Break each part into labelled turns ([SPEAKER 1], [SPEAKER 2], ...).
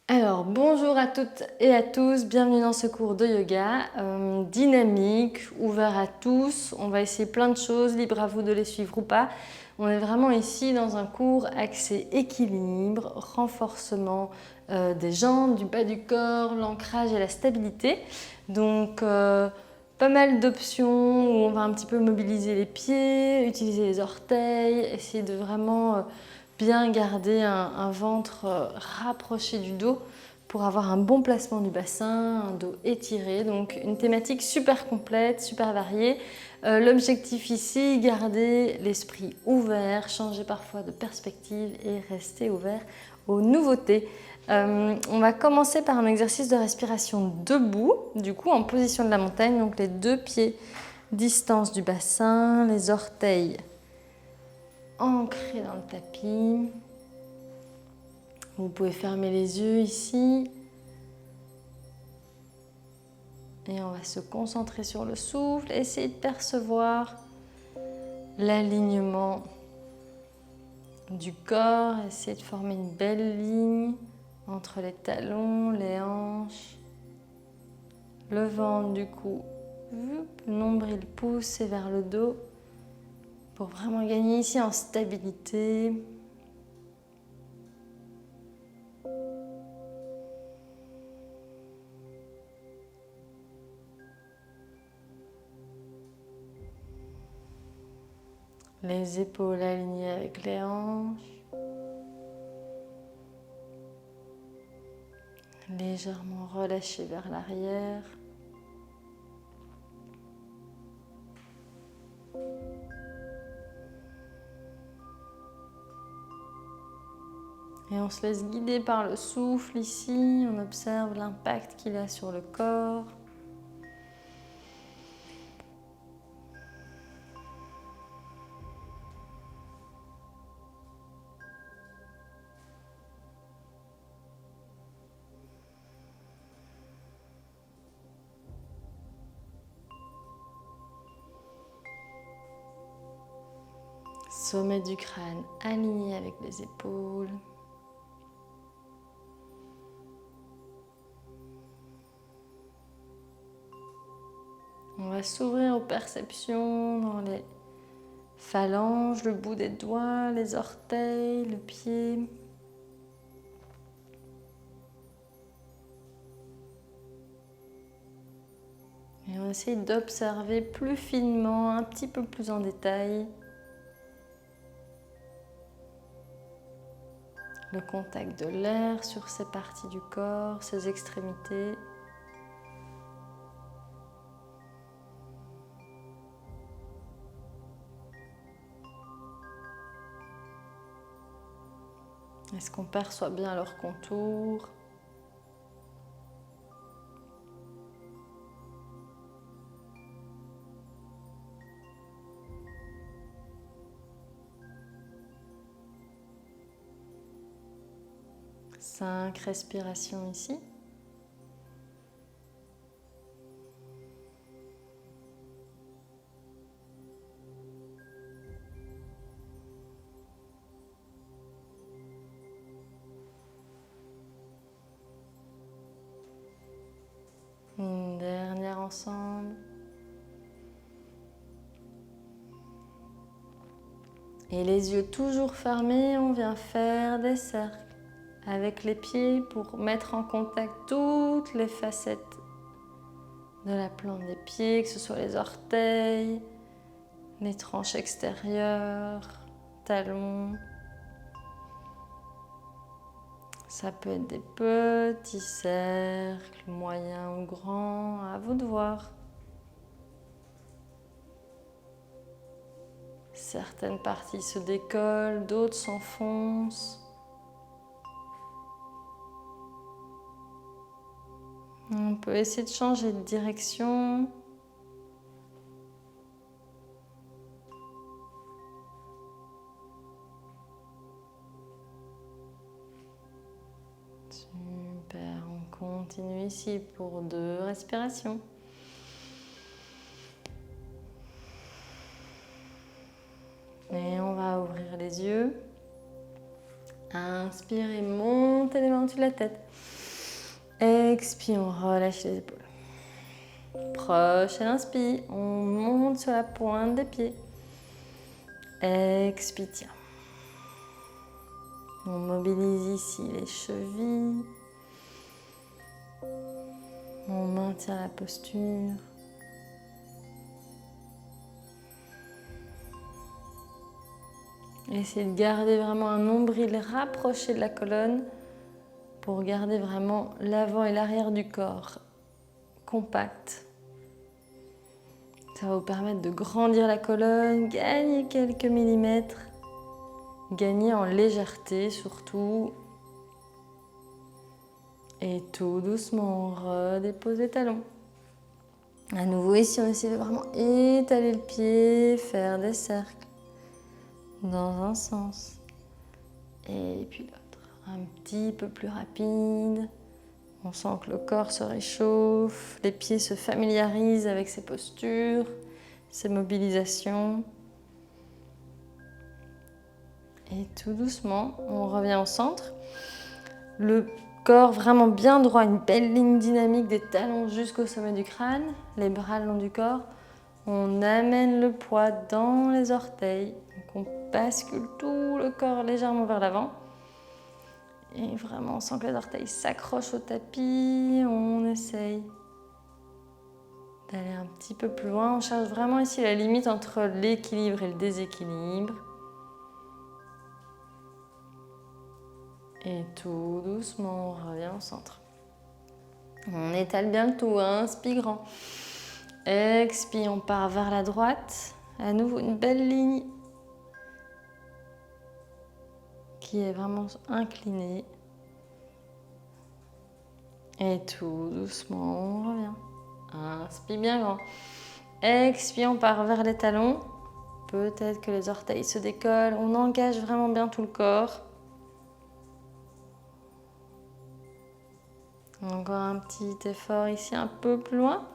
[SPEAKER 1] Alors, bonjour à toutes et à tous, bienvenue dans ce cours de yoga dynamique, ouvert à tous. On va essayer plein de choses, libre à vous de les suivre ou pas. On est vraiment ici dans un cours axé équilibre, renforcement des jambes, du bas du corps, l'ancrage et la stabilité. Donc, pas mal d'options où on va un petit peu mobiliser les pieds, utiliser les orteils, essayer de vraiment bien garder un ventre rapproché du dos pour avoir un bon placement du bassin, un dos étiré. Donc une thématique super complète, super variée. L'objectif ici, garder l'esprit ouvert, changer parfois de perspective et rester ouvert aux nouveautés. On va commencer par un exercice de respiration debout, du coup en position de la montagne, donc les deux pieds distance du bassin, les orteils ancrés dans le tapis. Vous pouvez fermer les yeux ici. Et on va se concentrer sur le souffle, essayer de percevoir l'alignement du corps, essayer de former une belle ligne entre les talons, les hanches, le ventre du cou, le nombril poussé vers le dos pour vraiment gagner ici en stabilité. Les épaules alignées avec les hanches. Légèrement relâchées vers l'arrière. Et on se laisse guider par le souffle ici. On observe l'impact qu'il a sur le corps. Sommet du crâne aligné avec les épaules. On va s'ouvrir aux perceptions dans les phalanges, le bout des doigts, les orteils, le pied. Et on essaie d'observer plus finement, un petit peu plus en détail, le contact de l'air sur ces parties du corps, ces extrémités. Est-ce qu'on perçoit bien leurs contours ? 5 respirations ici. Une dernière ensemble. Et les yeux toujours fermés, on vient faire des cercles avec les pieds pour mettre en contact toutes les facettes de la plante des pieds, que ce soit les orteils, les tranches extérieures, talons. Ça peut être des petits cercles, moyens ou grands, à vous de voir. Certaines parties se décollent, d'autres s'enfoncent. On peut essayer de changer de direction. Super, on continue ici pour 2 respirations. Et on va ouvrir les yeux Inspirez, montez les mains au-dessus de la tête. Expire, on relâche les épaules. Prochaine inspire, on monte sur la pointe des pieds. Expire, tiens. On mobilise ici les chevilles. On maintient la posture. Essayez de garder vraiment un nombril rapproché de la colonne pour garder vraiment l'avant et l'arrière du corps compact. Ça va vous permettre de grandir la colonne, gagner quelques millimètres, gagner en légèreté surtout. Et tout doucement, on redépose les talons. À nouveau ici, on essaie de vraiment étaler le pied, faire des cercles dans un sens et puis l'autre. Un petit peu plus rapide. On sent que le corps se réchauffe, les pieds se familiarisent avec ces postures, ces mobilisations. Et tout doucement, on revient au centre. Le corps vraiment bien droit, une belle ligne dynamique des talons jusqu'au sommet du crâne, les bras le long du corps. On amène le poids dans les orteils. Donc on bascule tout le corps légèrement vers l'avant. Et vraiment, on sent que les orteils s'accrochent au tapis. On essaye d'aller un petit peu plus loin. On cherche vraiment ici la limite entre l'équilibre et le déséquilibre. Et tout doucement, on revient au centre. On étale bien le tout, inspire grand. Expire, on part vers la droite. À nouveau, une belle ligne qui est vraiment inclinée. Et tout doucement, on revient. Inspire bien grand. Expire, on part vers les talons. Peut-être que les orteils se décollent. On engage vraiment bien tout le corps. Encore un petit effort ici, un peu plus loin.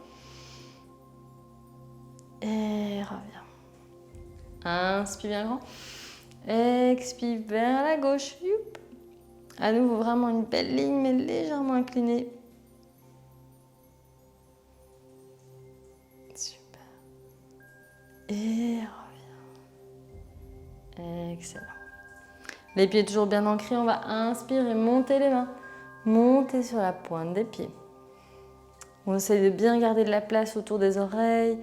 [SPEAKER 1] Et reviens. Inspire bien grand. Expire vers la gauche. Youp. À nouveau, vraiment une belle ligne, mais légèrement inclinée. Super. Et reviens. Excellent. Les pieds toujours bien ancrés. On va inspirer, monter les mains. Monter sur la pointe des pieds. On essaie de bien garder de la place autour des oreilles,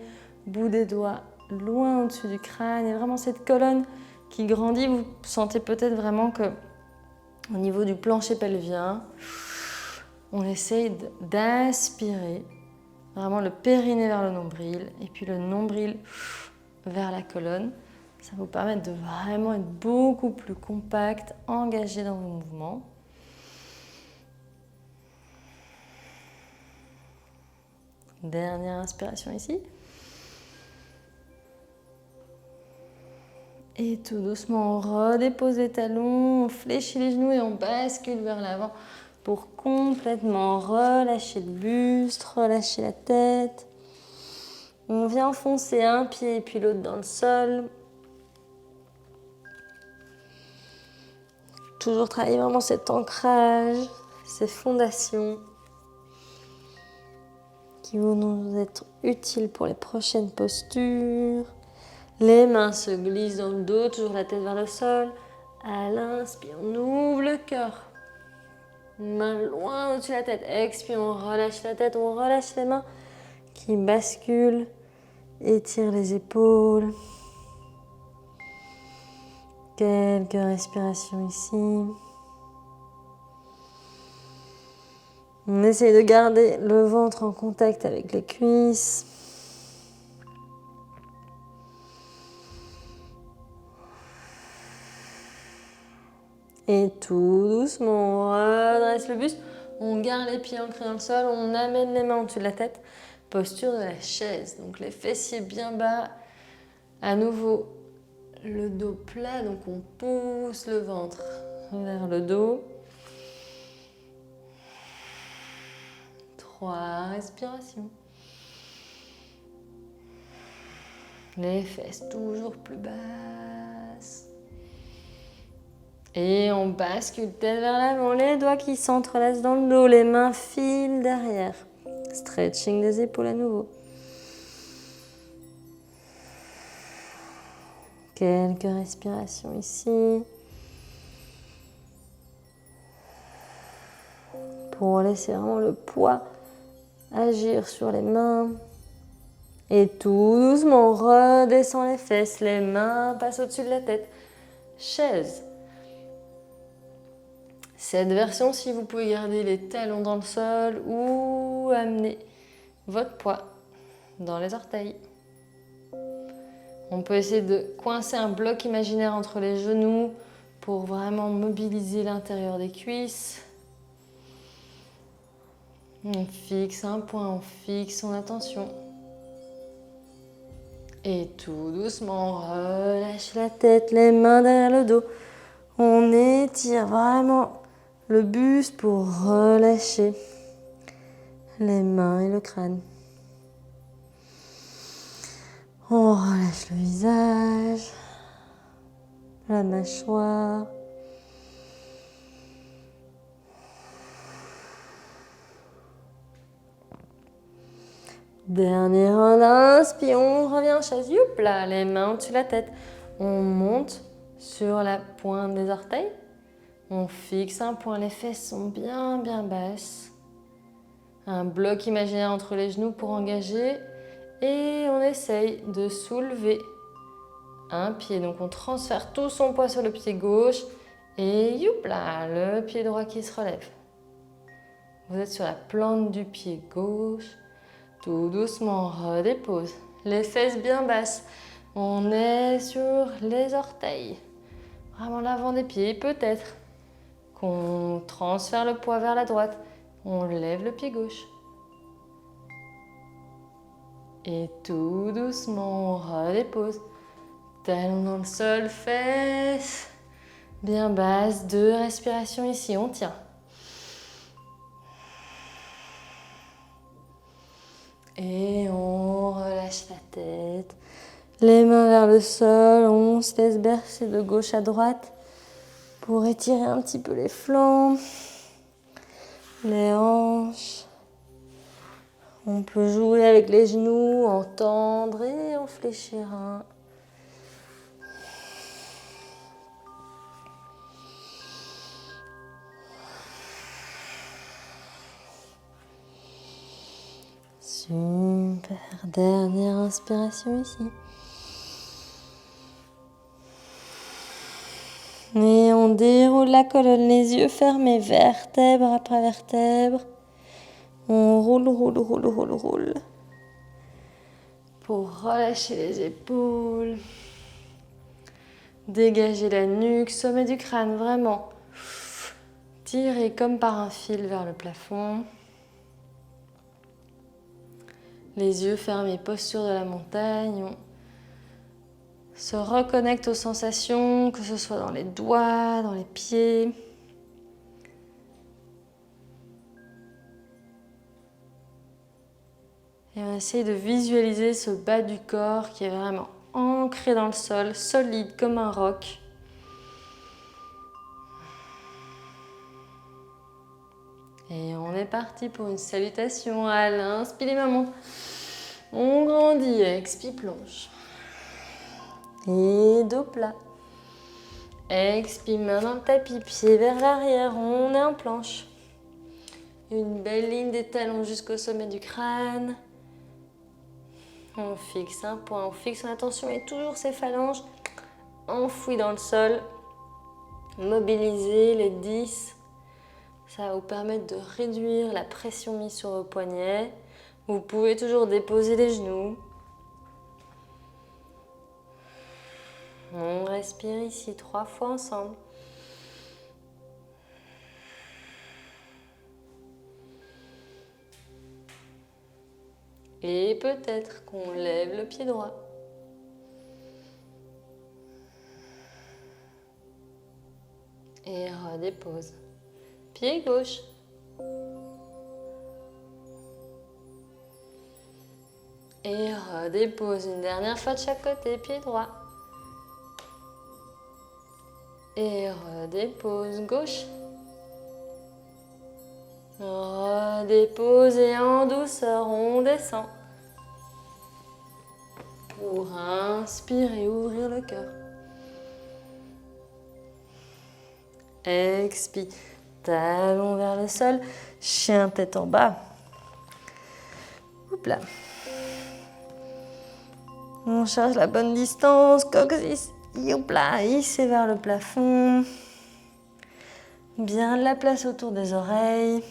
[SPEAKER 1] bout des doigts loin au-dessus du crâne. Et vraiment cette colonne qui grandit, vous sentez peut-être vraiment que au niveau du plancher pelvien, on essaye d'aspirer vraiment le périnée vers le nombril et puis le nombril vers la colonne. Ça va vous permettre de vraiment être beaucoup plus compact, engagé dans vos mouvements. Dernière inspiration ici. Et tout doucement, on redépose les talons, on fléchit les genoux et on bascule vers l'avant pour complètement relâcher le buste, relâcher la tête. On vient enfoncer un pied et puis l'autre dans le sol. Toujours travailler vraiment cet ancrage, ces fondations qui vont nous être utiles pour les prochaines postures. Les mains se glissent dans le dos, toujours la tête vers le sol. À l'inspire, on ouvre le cœur. Main loin au-dessus de la tête. Expire, on relâche la tête, on relâche les mains qui basculent. Étire les épaules. Quelques respirations ici. On essaye de garder le ventre en contact avec les cuisses. Et tout doucement, on redresse le buste. On garde les pieds ancrés dans le sol. On amène les mains au-dessus de la tête. Posture de la chaise. Donc les fessiers bien bas. À nouveau, le dos plat. Donc on pousse le ventre vers le dos. 3 respirations. Les fesses toujours plus basses. Et on bascule tête vers l'avant, les doigts qui s'entrelacent dans le dos, les mains filent derrière. Stretching des épaules à nouveau. Quelques respirations ici. Pour laisser vraiment le poids agir sur les mains. Et tout doucement, redescend les fesses, les mains passent au-dessus de la tête. Chaise. Cette version, si vous pouvez garder les talons dans le sol ou amener votre poids dans les orteils. On peut essayer de coincer un bloc imaginaire entre les genoux pour vraiment mobiliser l'intérieur des cuisses. On fixe un point, on fixe son attention. Et tout doucement, on relâche la tête, les mains derrière le dos. On étire vraiment le buste pour relâcher les mains et le crâne. On relâche le visage, la mâchoire. Dernière inspire, on revient en chaise. Youp là, les mains au-dessus de la tête. On monte sur la pointe des orteils. On fixe un point, les fesses sont bien basses. Un bloc imaginaire entre les genoux pour engager. Et on essaye de soulever un pied. Donc on transfère tout son poids sur le pied gauche. Et youp là, le pied droit qui se relève. Vous êtes sur la plante du pied gauche. Tout doucement, redépose. Les fesses bien basses. On est sur les orteils. Vraiment l'avant des pieds. Peut-être qu'on transfère le poids vers la droite. On lève le pied gauche. Et tout doucement, on redépose. Talons dans le sol, fesses bien basses. 2 respirations ici, on tient. Et on relâche la tête. Les mains vers le sol, on se laisse bercer de gauche à droite pour étirer un petit peu les flancs, les hanches. On peut jouer avec les genoux, en tendre et en fléchir un. Super, dernière inspiration ici. Et on déroule la colonne, les yeux fermés, vertèbre après vertèbre. On roule. Pour relâcher les épaules. Dégager la nuque, sommet du crâne, vraiment. Tirer comme par un fil vers le plafond. Les yeux fermés, posture de la montagne. On se reconnecte aux sensations, que ce soit dans les doigts, dans les pieds. Et on essaye de visualiser ce bas du corps qui est vraiment ancré dans le sol, solide comme un roc. Et on est parti pour une salutation à l'inspire, les mains montent. On grandit, expire, plonge. Et dos plat. Expire, main dans le tapis, pied vers l'arrière, on est en planche. Une belle ligne des talons jusqu'au sommet du crâne. On fixe un point, on fixe son attention et toujours ces phalanges enfouies dans le sol. Mobilisez les 10. Ça va vous permettre de réduire la pression mise sur vos poignets. Vous pouvez toujours déposer les genoux. On respire ici 3 fois ensemble. Et peut-être qu'on lève le pied droit. Et redépose. Pied gauche. Et redépose une dernière fois de chaque côté, pied droit. Et redépose gauche. Redépose et en douceur, on descend. Pour inspirer, ouvrir le cœur. Expire, talon vers le sol, chien tête en bas. Hop là. On cherche la bonne distance, coccyx, hop là, hissez vers le plafond. Bien de la place autour des oreilles.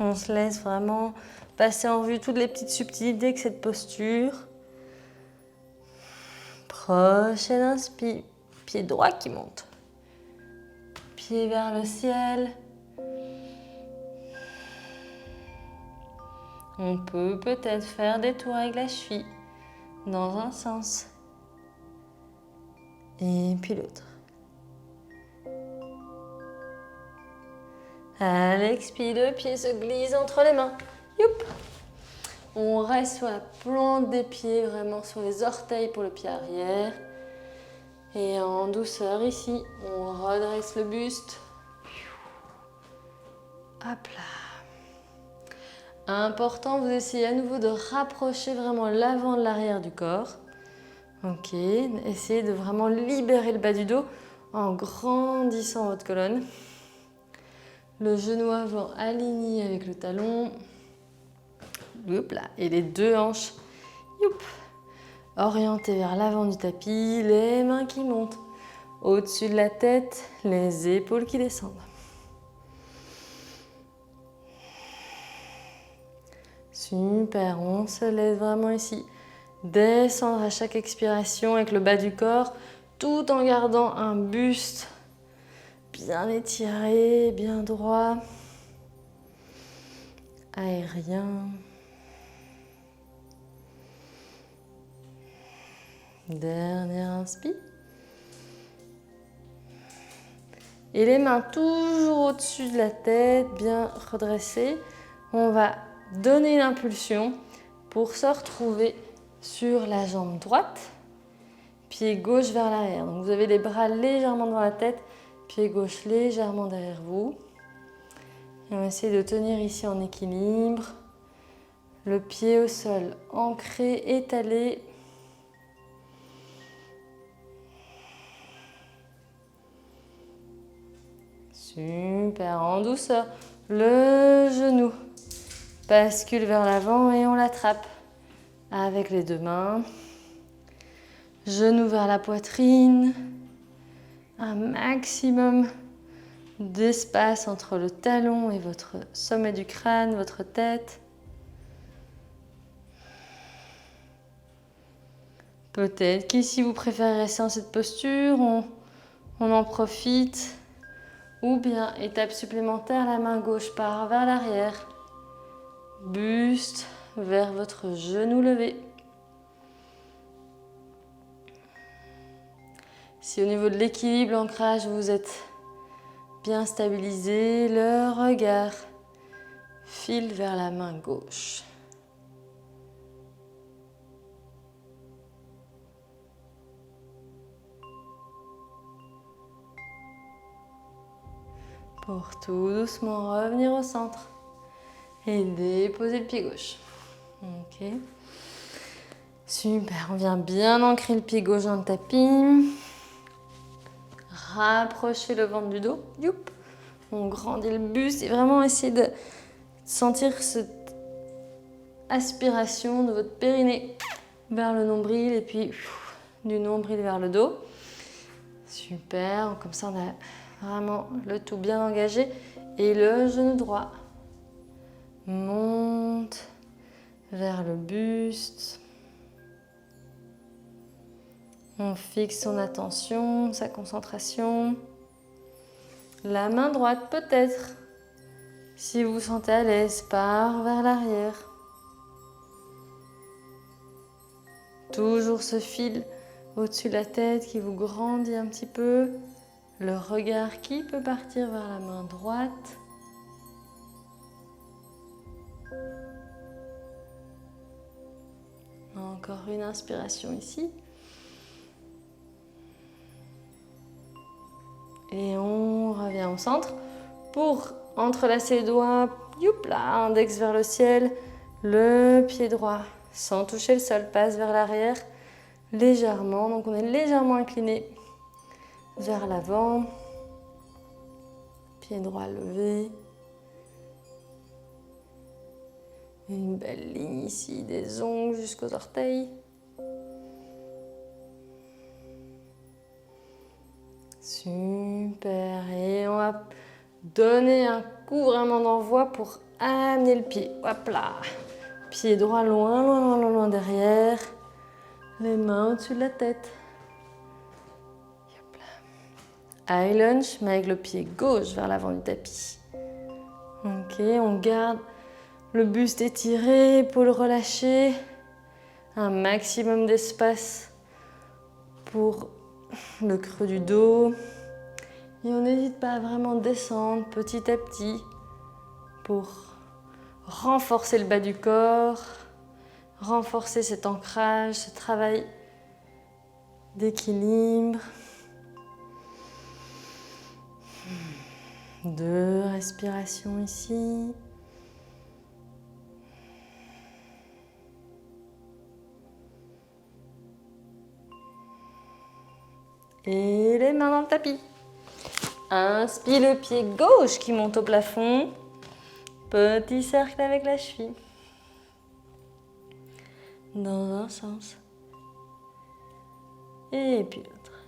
[SPEAKER 1] On se laisse vraiment passer en vue toutes les petites subtilités que cette posture. Prochaine inspire, pied droit qui monte. Pied vers le ciel. On peut peut-être faire des tours avec la cheville dans un sens et puis l'autre. À l'expire, le pied se glisse entre les mains. Youp. On reste sur la plante des pieds, vraiment sur les orteils pour le pied arrière. Et en douceur ici, on redresse le buste. Hop là. Important, vous essayez à nouveau de rapprocher vraiment l'avant de l'arrière du corps. Ok, essayez de vraiment libérer le bas du dos en grandissant votre colonne. Le genou avant aligné avec le talon. Hop là. Et les deux hanches. Youp. Orientées vers l'avant du tapis, les mains qui montent. Au-dessus de la tête, les épaules qui descendent. Super, on se laisse vraiment ici descendre à chaque expiration avec le bas du corps, tout en gardant un buste bien étiré, bien droit, aérien. Dernière inspire. Et les mains toujours au-dessus de la tête, bien redressées. On va donner une impulsion pour se retrouver sur la jambe droite, pied gauche vers l'arrière. Donc vous avez les bras légèrement devant la tête, pied gauche légèrement derrière vous. Et on va essayer de tenir ici en équilibre. Le pied au sol, ancré, étalé. Super, en douceur. Le genou bascule vers l'avant et on l'attrape avec les deux mains. Genou vers la poitrine. Un maximum d'espace entre le talon et votre sommet du crâne, votre tête. Peut-être qu'ici vous préférez rester dans cette posture, on en profite. Ou bien, étape supplémentaire, la main gauche part vers l'arrière. Buste vers votre genou levé. Si au niveau de l'équilibre, l'ancrage, vous êtes bien stabilisé, le regard file vers la main gauche. Pour tout doucement revenir au centre et déposer le pied gauche. Ok. Super, on vient bien ancrer le pied gauche dans le tapis. Rapprochez le ventre du dos. Youp. On grandit le buste et vraiment essayer de sentir cette aspiration de votre périnée vers le nombril et puis du nombril vers le dos. Super, comme ça on a vraiment le tout bien engagé. Et le genou droit monte vers le buste. On fixe son attention, sa concentration. La main droite peut-être, si vous vous sentez à l'aise, part vers l'arrière. Toujours ce fil au-dessus de la tête qui vous grandit un petit peu. Le regard qui peut partir vers la main droite. Encore une inspiration ici. Et on revient au centre pour entrelacer les doigts. Youpla, index vers le ciel. Le pied droit sans toucher le sol passe vers l'arrière légèrement. Donc on est légèrement incliné vers l'avant. Pied droit levé. Une belle ligne ici des ongles jusqu'aux orteils. Super. Et on va donner un coup vraiment d'envoi pour amener le pied. Hop là. Pied droit loin, loin, loin, loin, loin derrière. Les mains au-dessus de la tête. Hop là. High lunge, mais avec le pied gauche vers l'avant du tapis. Ok, on garde le buste étiré, épaules relâchées. Un maximum d'espace pour le creux du dos. Et on n'hésite pas à vraiment descendre petit à petit pour renforcer le bas du corps, renforcer cet ancrage, ce travail d'équilibre. 2 respirations ici. Et les mains dans le tapis. Inspire le pied gauche qui monte au plafond. Petit cercle avec la cheville. Dans un sens. Et puis l'autre.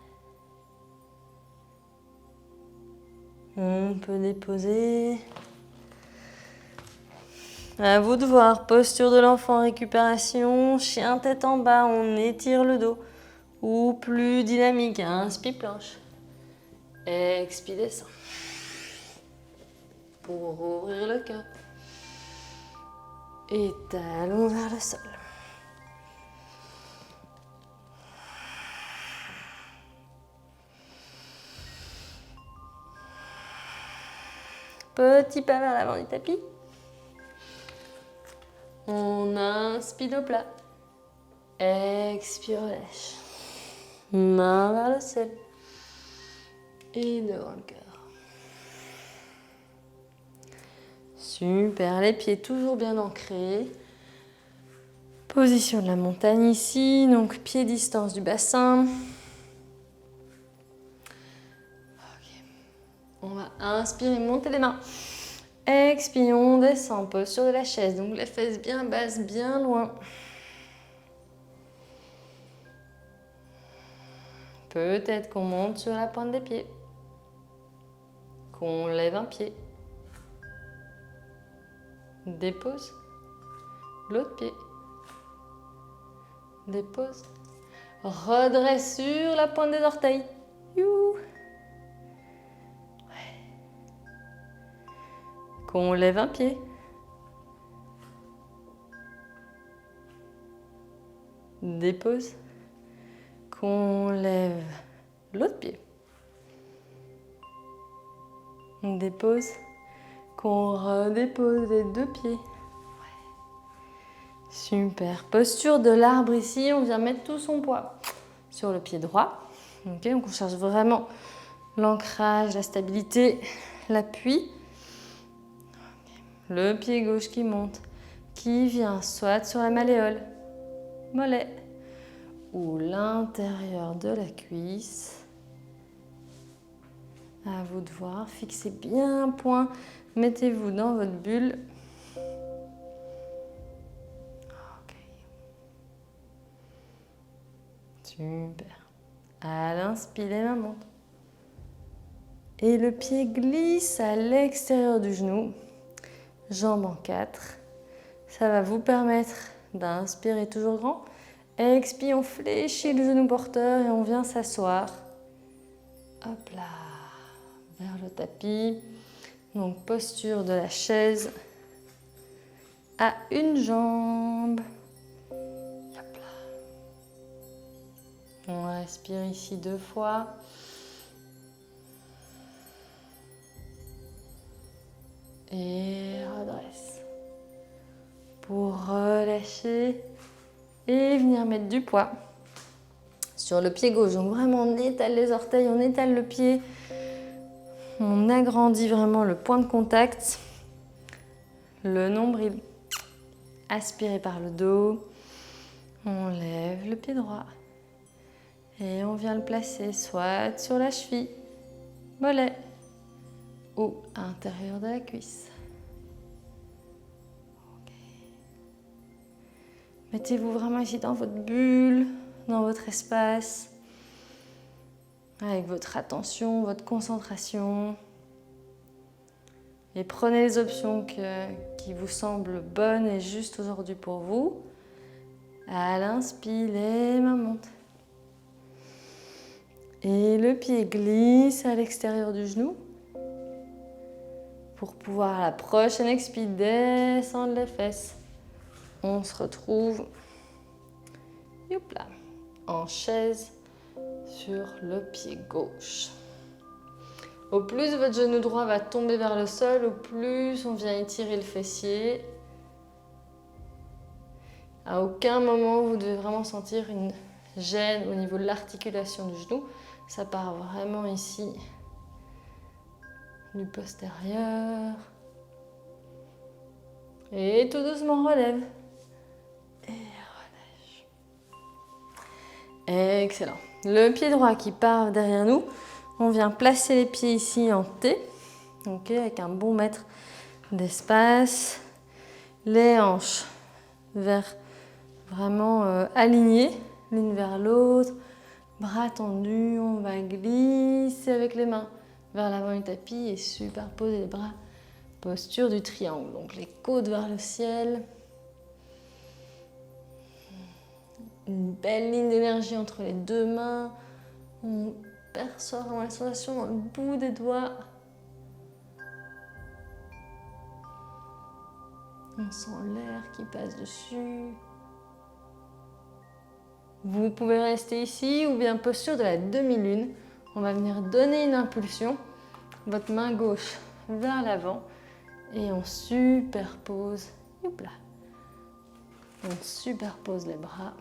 [SPEAKER 1] On peut déposer. À vous de voir. Posture de l'enfant, récupération. Chien tête en bas, on étire le dos. Ou plus dynamique, inspire planche. Expire descend. Pour ouvrir le cœur. Et talons vers le sol. Petit pas vers l'avant du tapis. On inspire au plat. Expire, relâche. Main vers le ciel. Et devant le cœur. Super, les pieds toujours bien ancrés. Position de la montagne ici, donc pied distance du bassin. Okay. On va inspirer, monter les mains. Expire, on descend, posture de la chaise, donc les fesses bien basses, bien loin. Peut-être qu'on monte sur la pointe des pieds, qu'on lève un pied. Dépose l'autre pied. Dépose. Redresse sur la pointe des orteils. Ouais. Qu'on lève un pied. Dépose. Qu'on lève l'autre pied. Dépose. Qu'on redépose les 2 pieds. Super. Posture de l'arbre ici. On vient mettre tout son poids sur le pied droit. Ok, donc on cherche vraiment l'ancrage, la stabilité, l'appui. Okay. Le pied gauche qui monte, qui vient soit sur la malléole, mollet, ou l'intérieur de la cuisse. À vous de voir. Fixez bien un point. Mettez-vous dans votre bulle. Super. À l'inspire, les mains montent. Et le pied glisse à l'extérieur du genou. Jambes en 4. Ça va vous permettre d'inspirer toujours grand. Expire, on fléchit le genou porteur et on vient s'asseoir. Hop là. Vers le tapis. Donc posture de la chaise à une jambe. On respire ici 2 fois. Et redresse. Pour relâcher Et venir mettre du poids sur le pied gauche. Donc vraiment, on étale les orteils, on étale le pied. On agrandit vraiment le point de contact. Le nombril. Aspirez par le dos. On lève le pied droit. Et on vient le placer soit sur la cheville, mollet, ou à l'intérieur de la cuisse. Okay. Mettez-vous vraiment ici dans votre bulle, dans votre espace, avec votre attention, votre concentration. Et prenez les options qui vous semblent bonnes et justes aujourd'hui pour vous. À l'inspire, les mains montent. Et le pied glisse à l'extérieur du genou. Pour pouvoir, à la prochaine expire, descendre les fesses. On se retrouve là, en chaise sur le pied gauche. Au plus votre genou droit va tomber vers le sol, au plus on vient étirer le fessier. À aucun moment vous devez vraiment sentir une gêne au niveau de l'articulation du genou. Ça part vraiment ici du postérieur. Et tout doucement relève. Et relâche. Excellent. Le pied droit qui part derrière nous. On vient placer les pieds ici en T. Okay, avec un bon mètre d'espace. Les hanches vers vraiment alignées, l'une vers l'autre. Bras tendus, on va glisser avec les mains vers l'avant du tapis et superposer les bras. Posture du triangle, donc les côtes vers le ciel. Une belle ligne d'énergie entre les deux mains. On perçoit vraiment la sensation dans le bout des doigts. On sent l'air qui passe dessus. Vous pouvez rester ici ou bien posture de la demi-lune. On va venir donner une impulsion. Votre main gauche vers l'avant et on superpose. Là. On superpose les bras.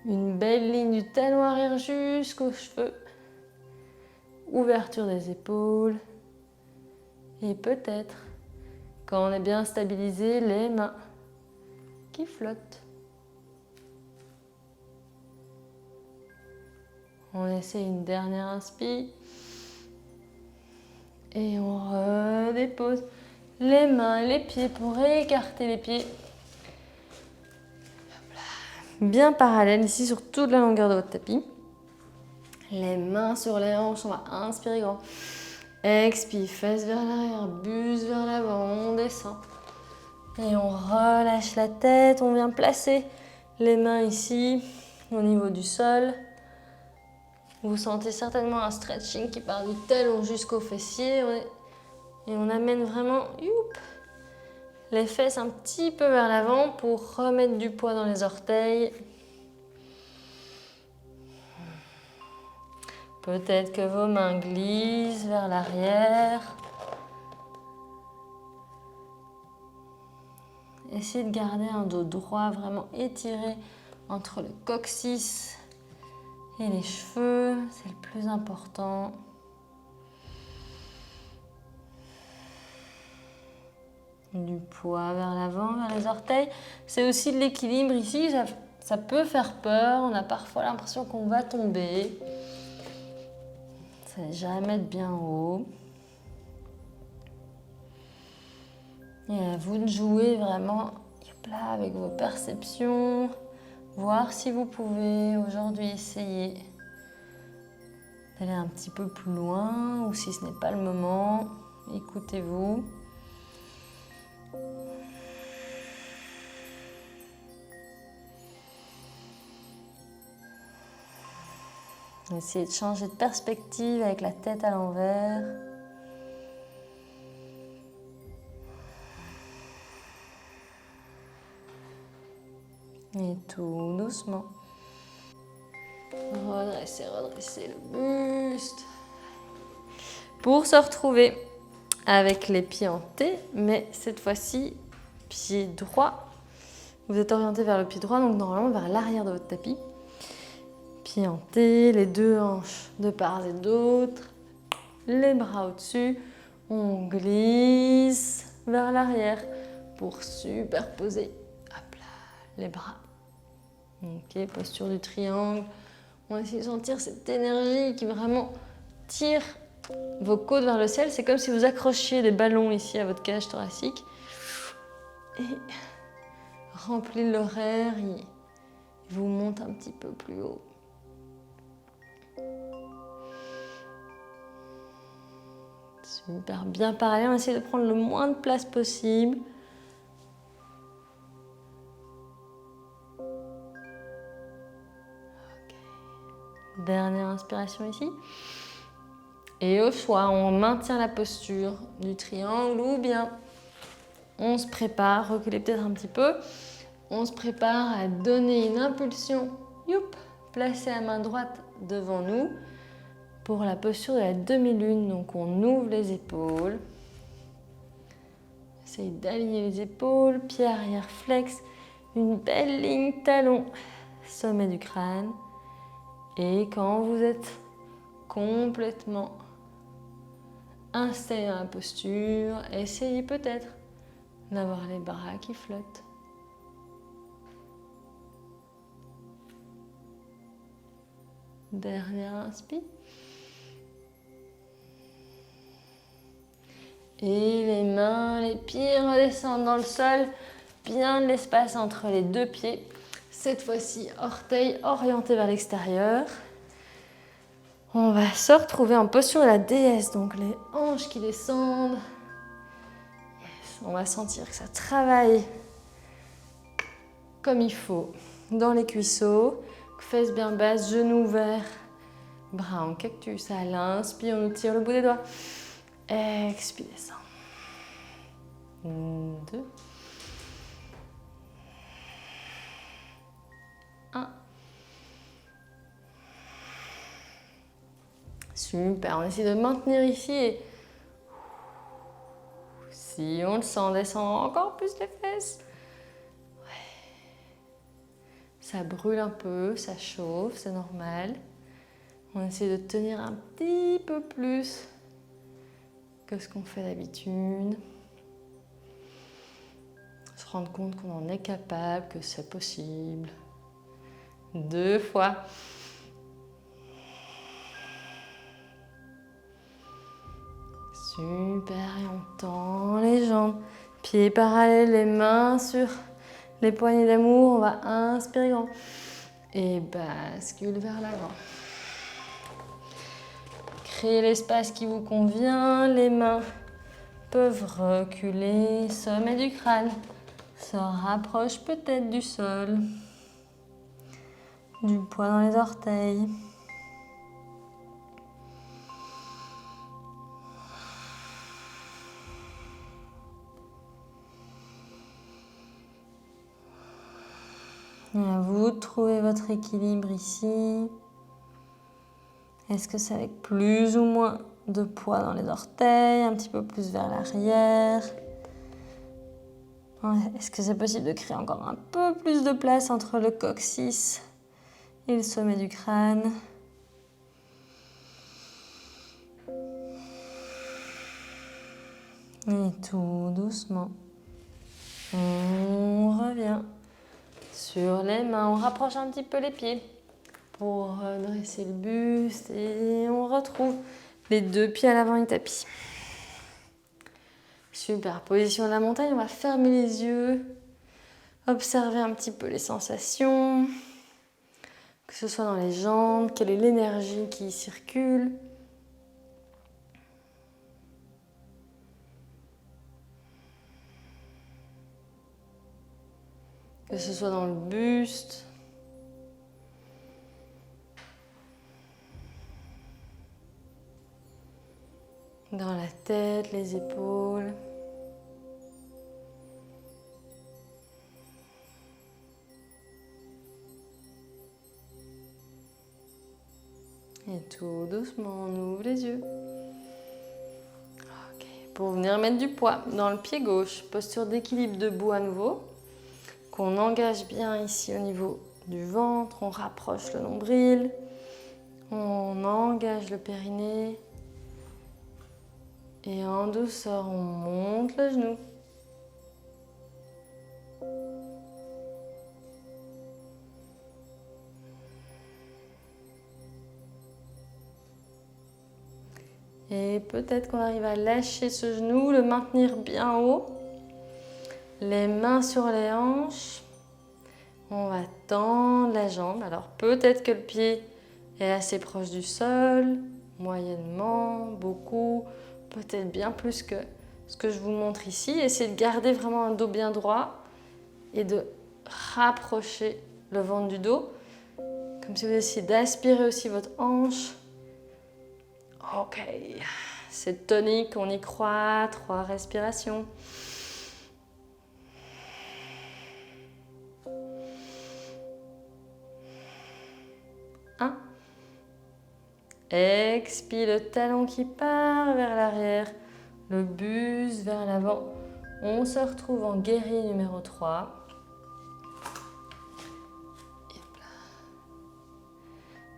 [SPEAKER 1] Une belle ligne du talon arrière jusqu'aux cheveux. Ouverture des épaules. Et peut-être, quand on est bien stabilisé, les mains qui flottent. On essaie une dernière inspire. Et on redépose les mains, les pieds pour écarter les pieds. Bien parallèle ici sur toute la longueur de votre tapis. Les mains sur les hanches, on va inspirer grand. Expire, fesses vers l'arrière, buste vers l'avant, on descend. Et on relâche la tête, on vient placer les mains ici au niveau du sol. Vous sentez certainement un stretching qui part du talon jusqu'au fessier. Et on amène vraiment les fesses un petit peu vers l'avant pour remettre du poids dans les orteils. Peut-être que vos mains glissent vers l'arrière. Essayez de garder un dos droit vraiment étiré entre le coccyx et les cheveux, c'est le plus important. Du poids vers l'avant, vers les orteils. C'est aussi de l'équilibre ici, ça peut faire peur, on a parfois l'impression qu'on va tomber. Ça n'est jamais de bien haut. Et à vous de jouer vraiment là, avec vos perceptions. Voir si vous pouvez aujourd'hui essayer d'aller un petit peu plus loin ou si ce n'est pas le moment, écoutez-vous. Essayez de changer de perspective avec la tête à l'envers. Et tout doucement. Redressez, redressez le buste. Pour se retrouver avec les pieds en T, mais cette fois-ci, pied droit. Vous êtes orienté vers le pied droit, donc normalement vers l'arrière de votre tapis. Pied en T, les deux hanches de part et d'autre. Les bras au-dessus. On glisse vers l'arrière pour superposer hop là, les bras. Ok, posture du triangle. On va essayer de sentir cette énergie qui vraiment tire vos côtes vers le ciel. C'est comme si vous accrochiez des ballons ici à votre cage thoracique. Et remplit l'horaire, il vous monte un petit peu plus haut. Super, bien pareil, on va essayer de prendre le moins de place possible. Okay. Dernière inspiration ici. Et au choix, on maintient la posture du triangle ou bien on se prépare, reculez peut-être un petit peu, on se prépare à donner une impulsion. Youp, placez la main droite devant nous pour la posture de la demi-lune. Donc on ouvre les épaules. Essayez d'aligner les épaules, pied arrière flex, une belle ligne talon, sommet du crâne. Et quand vous êtes complètement installé dans la posture, essayez peut-être d'avoir les bras qui flottent. Dernière inspire. Et les mains, les pieds redescendent dans le sol. Bien de l'espace entre les deux pieds. Cette fois-ci, orteils orientés vers l'extérieur. On va se retrouver en posture de la déesse. Donc les hanches qui descendent. Yes. On va sentir que ça travaille comme il faut dans les cuisseaux. Fesses bien basses, genoux ouverts. Bras en cactus. À l'inspire, on tire le bout des doigts. Expire, descend. 2. 1. Super, on essaie de maintenir ici et si on le sent, descend encore plus les fesses. Ouais. Ça brûle un peu, ça chauffe, c'est normal. On essaie de tenir un petit peu plus que ce qu'on fait d'habitude. Se rendre compte qu'on en est capable, que c'est possible. 2 fois. Super, et on tend les jambes. Pieds parallèles, les mains sur les poignées d'amour. On va inspirer grand. Et bascule vers l'avant. Créez l'espace qui vous convient. Les mains peuvent reculer. Sommet du crâne se rapproche peut-être du sol. Du poids dans les orteils. Et à vous de trouver votre équilibre ici. Est-ce que c'est avec plus ou moins de poids dans les orteils, un petit peu plus vers l'arrière? Est-ce que c'est possible de créer encore un peu plus de place entre le coccyx et le sommet du crâne? Et tout doucement, on revient sur les mains. On rapproche un petit peu les pieds pour dresser le buste et on retrouve les deux pieds à l'avant du tapis. Super, position de la montagne, on va fermer les yeux, observer un petit peu les sensations, que ce soit dans les jambes, quelle est l'énergie qui circule. Que ce soit dans le buste. Dans la tête, les épaules. Et tout doucement, on ouvre les yeux. Ok, pour venir mettre du poids dans le pied gauche, posture d'équilibre debout à nouveau. on engage bien ici au niveau du ventre, on rapproche le nombril, on engage le périnée et en douceur on monte le genou. Et peut-être qu'on arrive à lâcher ce genou, le maintenir bien haut. Les mains sur les hanches. On va tendre la jambe. Alors peut-être que le pied est assez proche du sol, moyennement, beaucoup, peut-être bien plus que ce que je vous montre ici. Essayez de garder vraiment un dos bien droit et de rapprocher le ventre du dos. Comme si vous essayez d'aspirer aussi votre hanche. Ok, c'est tonique, on y croit, 3 respirations. Expire, le talon qui part vers l'arrière, le buste vers l'avant. On se retrouve en guerrier numéro 3.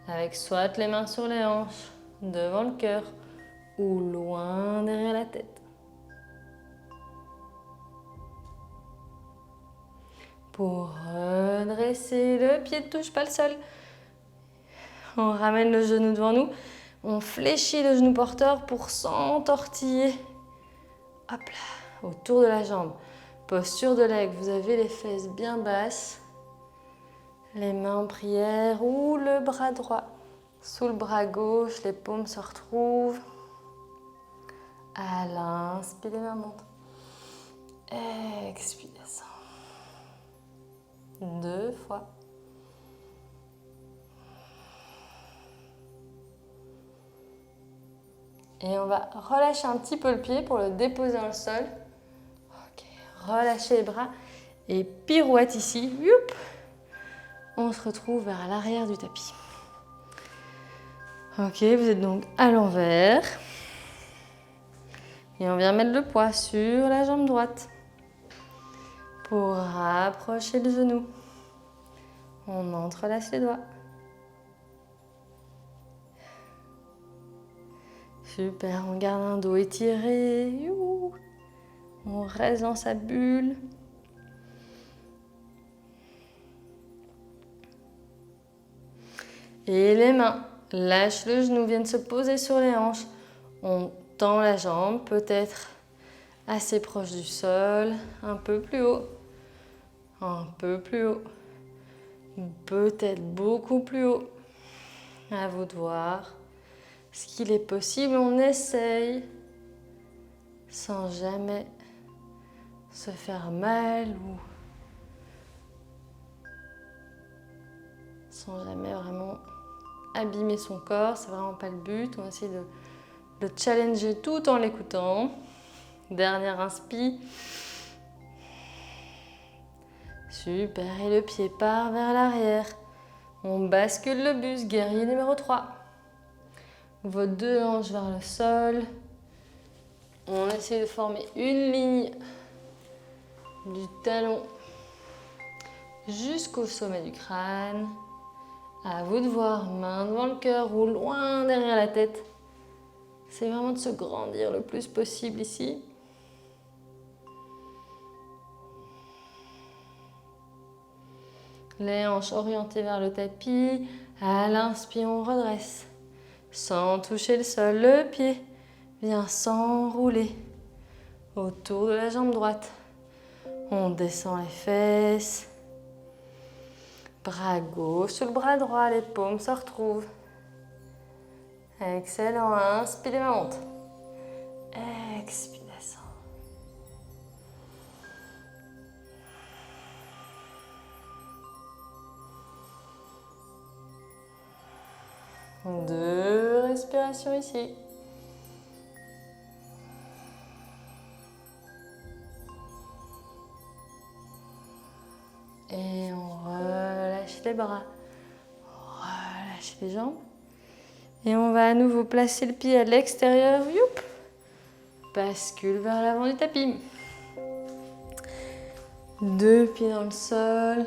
[SPEAKER 1] Avec soit les mains sur les hanches, devant le cœur ou loin derrière la tête. Pour redresser, le pied ne touche pas le sol. On ramène le genou devant nous. On fléchit le genou porteur pour s'entortiller. Hop là, autour de la jambe. Posture de l'aigle, vous avez les fesses bien basses. Les mains en prière ou le bras droit. Sous le bras gauche, les paumes se retrouvent. À l'inspire, les mains montent. Expire, descend. 2 fois. Et on va relâcher un petit peu le pied pour le déposer dans le sol. Ok, relâchez les bras et pirouette ici. Youp. On se retrouve vers l'arrière du tapis. Ok, vous êtes donc à l'envers. Et on vient mettre le poids sur la jambe droite pour rapprocher le genou. On entrelace les doigts. Super, on garde un dos étiré. Youhou. On reste dans sa bulle. Et les mains, lâche le genou, viennent se poser sur les hanches. On tend la jambe, peut-être assez proche du sol, un peu plus haut. Un peu plus haut. Peut-être beaucoup plus haut. À vous de voir. Ce qu'il est possible, on essaye sans jamais se faire mal ou sans jamais vraiment abîmer son corps. C'est vraiment pas le but. On essaie de le challenger tout en l'écoutant. Dernière inspi. Super. Et le pied part vers l'arrière. On bascule le buste. Guerrier numéro 3. Vos 2 hanches vers le sol. On essaie de former une ligne du talon jusqu'au sommet du crâne. À vous de voir, main devant le cœur ou loin derrière la tête. C'est vraiment de se grandir le plus possible ici. Les hanches orientées vers le tapis. À l'inspire, on redresse. Sans toucher le sol, le pied vient s'enrouler autour de la jambe droite. On descend les fesses. Bras gauche sur le bras droit, les paumes se retrouvent. Excellent, inspire, les mains montent. Expire, descend. Deux respirations ici. Et on relâche les bras, on relâche les jambes. Et on va à nouveau placer le pied à l'extérieur. Bascule vers l'avant du tapis. 2 pieds dans le sol.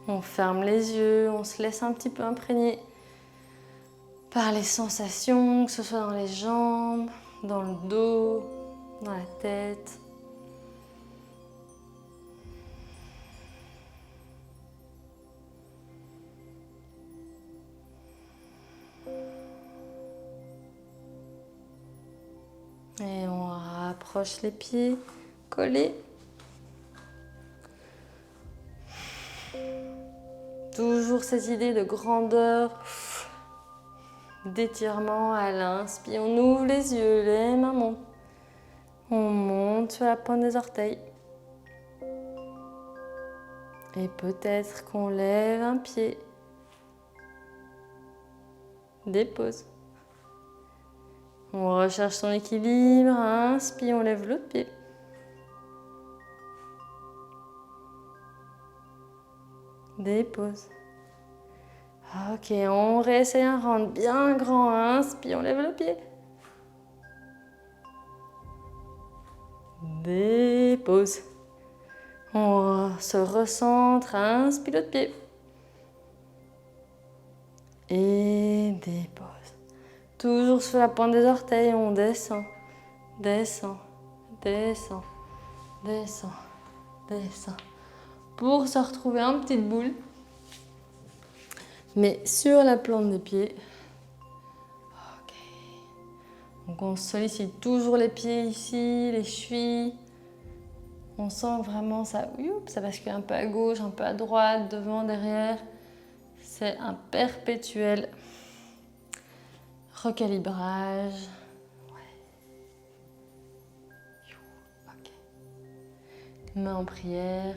[SPEAKER 1] On ferme les yeux, on se laisse un petit peu imprégner par les sensations, que ce soit dans les jambes, dans le dos, dans la tête. Et on rapproche les pieds, collés. Toujours ces idées de grandeur, d'étirement à l'inspire. On ouvre les yeux, les mains montent. On monte sur la pointe des orteils. Et peut-être qu'on lève un pied. Dépose. On recherche son équilibre. Inspire, on lève l'autre pied. Dépose. Ok, on réessaye un round bien grand. Inspire, on lève le pied. Dépose. On se recentre. Inspire l'autre pied. Et dépose. Toujours sur la pointe des orteils, on descend, descend, descend, descend, descend. Pour se retrouver en petite boule, mais sur la plante des pieds. Ok. Donc on sollicite toujours les pieds ici, les chevilles. On sent vraiment ça, ça bascule un peu à gauche, un peu à droite, devant, derrière. C'est un perpétuel recalibrage. Main en prière.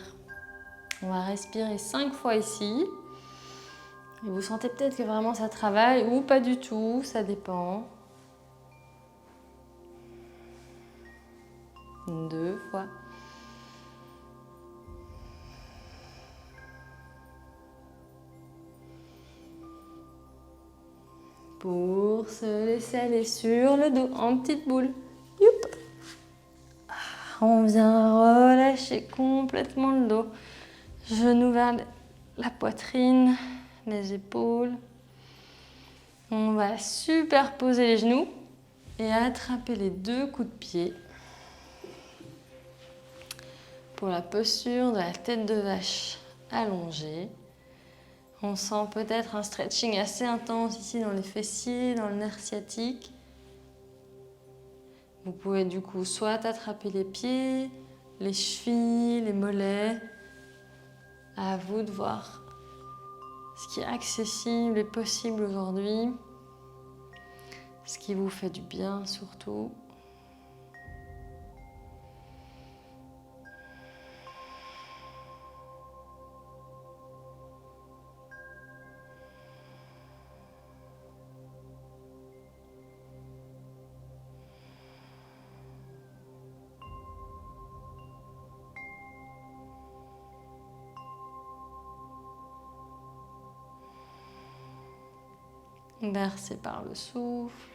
[SPEAKER 1] On va respirer 5 fois ici. Et vous sentez peut-être que vraiment ça travaille ou pas du tout, ça dépend. 2 fois. Pour se laisser aller sur le dos en petite boule. Youp. On vient relâcher complètement le dos. Genoux vers la poitrine, les épaules. On va superposer les genoux et attraper les 2 coups de pied pour la posture de la tête de vache allongée. On sent peut-être un stretching assez intense ici dans les fessiers, dans le nerf sciatique. Vous pouvez du coup soit attraper les pieds, les chevilles, les mollets. À vous de voir ce qui est accessible et possible aujourd'hui. Ce qui vous fait du bien surtout. Bercé par le souffle.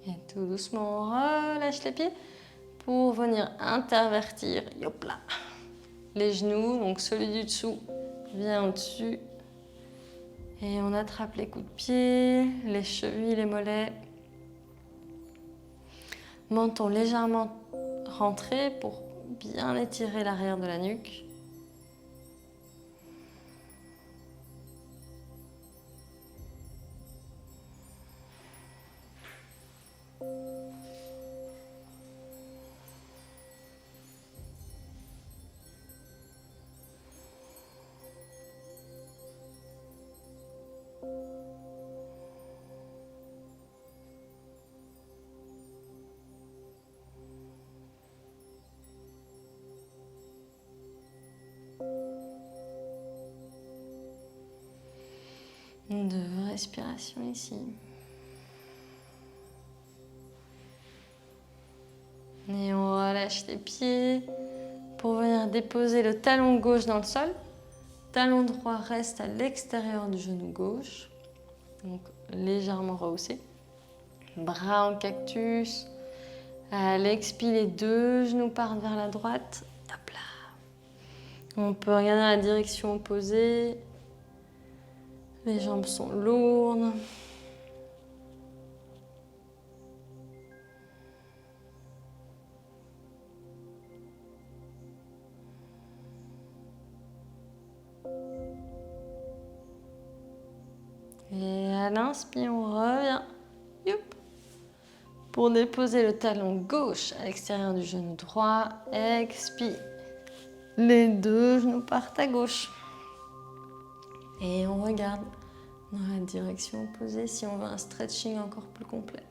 [SPEAKER 1] Et tout doucement, on relâche les pieds pour venir intervertir, hop là, les genoux. Donc celui du dessous vient au-dessus. Et on attrape les coups de pied, les chevilles, les mollets. Menton légèrement rentré pour bien étirer l'arrière de la nuque. respiration ici. Et on relâche les pieds pour venir déposer le talon gauche dans le sol. Talon droit reste à l'extérieur du genou gauche, donc légèrement rehaussé. Bras en cactus. À l'expire, les deux genoux partent vers la droite. Hop là. On peut regarder la direction opposée. Les jambes sont lourdes. Et à l'inspire, on revient. Youp. Pour déposer le talon gauche à l'extérieur du genou droit. Expire. Les deux genoux partent à gauche. Et on regarde dans la direction opposée si on veut un stretching encore plus complet.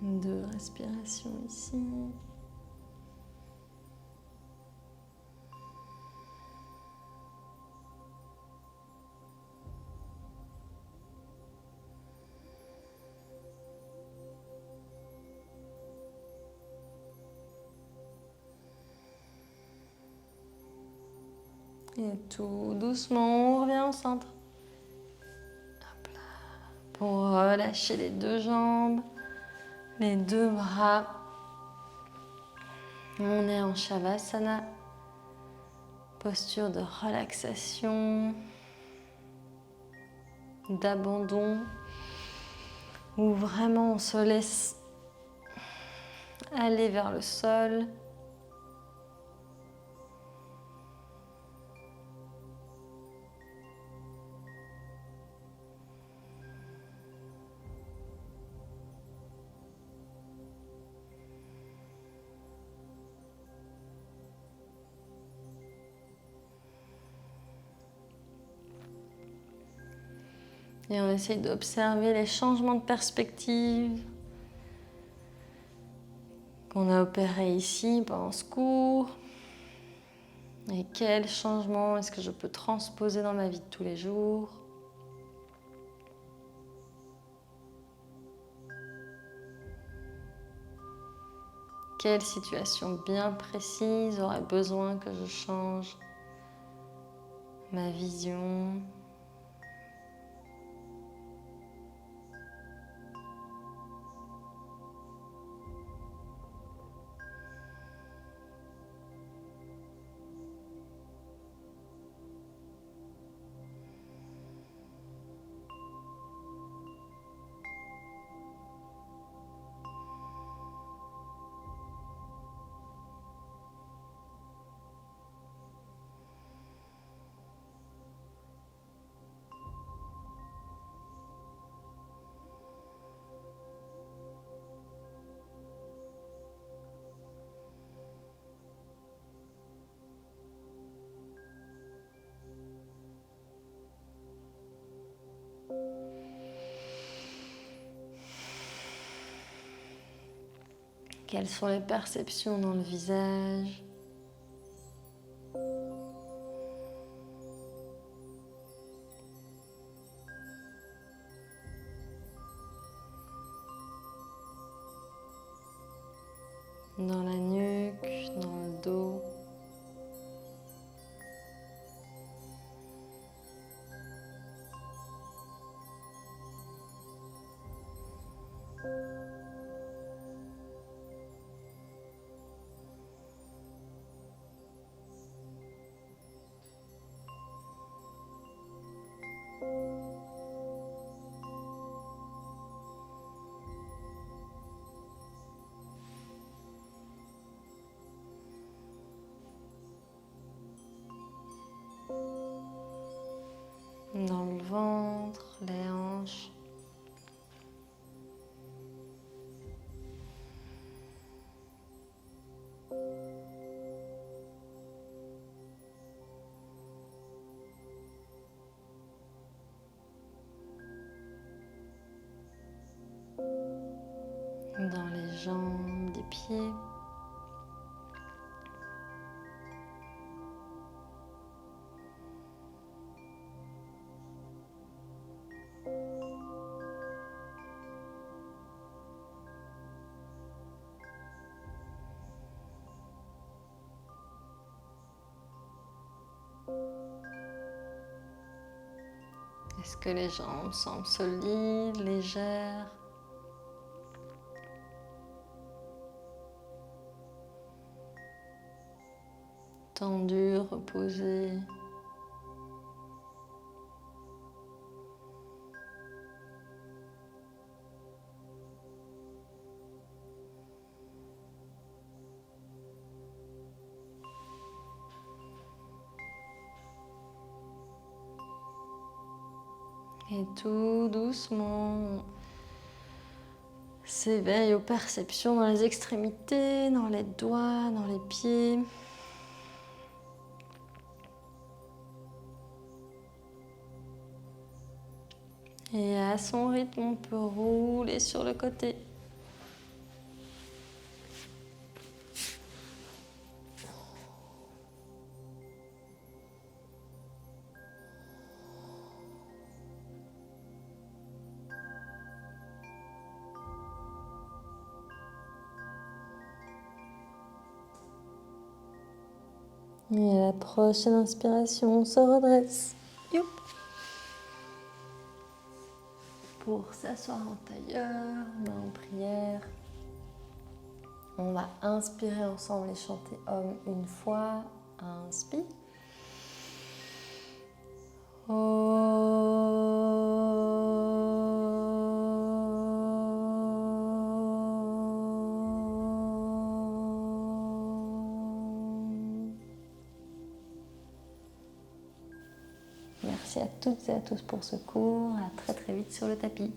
[SPEAKER 1] Deux respirations ici. Et tout doucement, on revient au centre. Hop là. Pour relâcher les deux jambes, les deux bras. On est en Shavasana. Posture de relaxation, d'abandon, où vraiment on se laisse aller vers le sol. Et on essaye d'observer les changements de perspective qu'on a opérés ici pendant ce cours. Et quels changements est-ce que je peux transposer dans ma vie de tous les jours? Quelle situation bien précise aurait besoin que je change ma vision? Quelles sont les perceptions dans le visage? Dans la nuque, dans le dos. Dans le ventre, les hanches. jambes, des pieds. Est-ce que les jambes semblent solides, légères? Tendues, reposées? Et tout doucement, on s'éveille aux perceptions dans les extrémités, dans les doigts, dans les pieds. Et à son rythme, on peut rouler sur le côté. Et à la prochaine inspiration, on se redresse. Youp. Pour s'asseoir en tailleur, main en prière. On va inspirer ensemble et chanter Om une fois. Inspire. Merci à toutes et à tous pour ce cours. À très très vite sur le tapis.